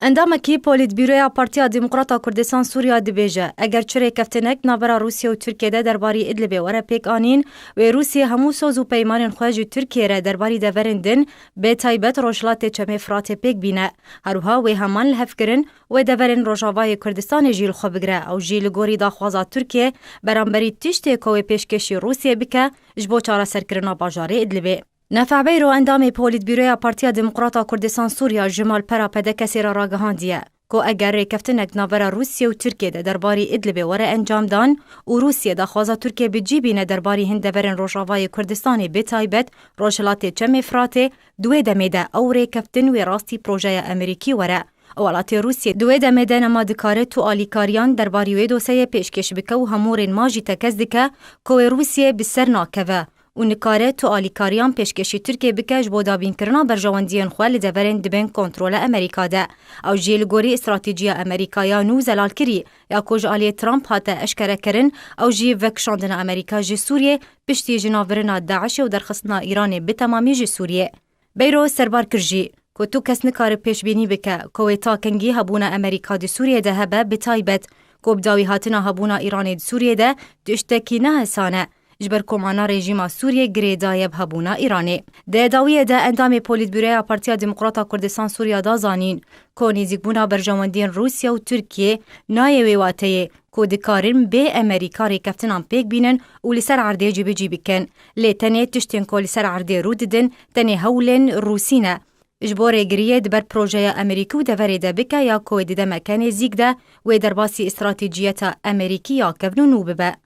اندامکی پولیتبیرویا پارتیا دموکراتا کردستان سوریا دبیجه اگر چره کفتنک نابرا روسیه و ترکیه ده درباری ادلب وره پیک آنین و روسیه همو سوز و پیمان خواج ترکیه را درباری دورندن به تایبت روشلات چمه فرات پیک بینه هروها و همان لحفکرن و دورن روشاوای کردستان جیل خو بگره او جیل گوری داخوازا ترکیه برانبری تشتی کوی پیشکشی روسیه بکه جبو چاره سرکرنا باجاره ادلبه. نفع رو اندام پولیتبیرویا پارتیا دموکراتا کردستان سوریا جمال پرا پده کسی را راگهاندیه که اگر کفتنک ناورا روسیه و ترکیه ده درباری ادلب وره انجام دان و روسیه ده خوازا ترکیه بجیبینه درباری هند دورن روشاوای کردستان به تایبت روشلات چم فراته دوی دمیده او ری کفتن و راستی پروژه امریکی وره. اولات روسیه دوی دمیده نما دکاره تو آلیکاریان درباری وی دوسه پیشکش بکه و همورین ماجی تکز دکه که روسیه بسر ناکوه و نکاره تو آلیکاریان پیشکشی ترکیه بکش با دابین کرنا برجواندیان خوال دورن دبن کنترول امریکا ده او جیل گوری استراتیجی امریکایا نو زلال کری یا کج آلی ترامپ هاته اشکره کرن او جی وکشاندن امریکا جی سوریه پشتی جناورنا داعش و درخصنا ایران به تمامی جی سوریه. بیرو سربار کرجی که تو کس نکاره پیش بینی بکه که تاکنگی هبونا امریکا دی سوریه ده هبه به تایبت که بداوی هاتنا هبونا ایران دی سوریه ده دشتکی نه حسانه جبر کمانا رژیم سوریه گریدایب هبونا ایرانی. ده داویه ده اندام پولیتبیرویا پارتیا دموکراتا کردستان سوریا دا زانین که نیزیکبونا برجواندین روسیه و ترکیه نایوی واته که دکارن به امریکا ریکفتنان پیک بینن و لسر عرده جی بکن. لیتنه تشتین که لسر عرده رو ددن تنه هولن روسینه. جبور گریه دبر پروژه امریکی و دوره ده بکه یا که ده مکان زیگ ده و در باسی استراتیجیت امریکی یا کونو ببه.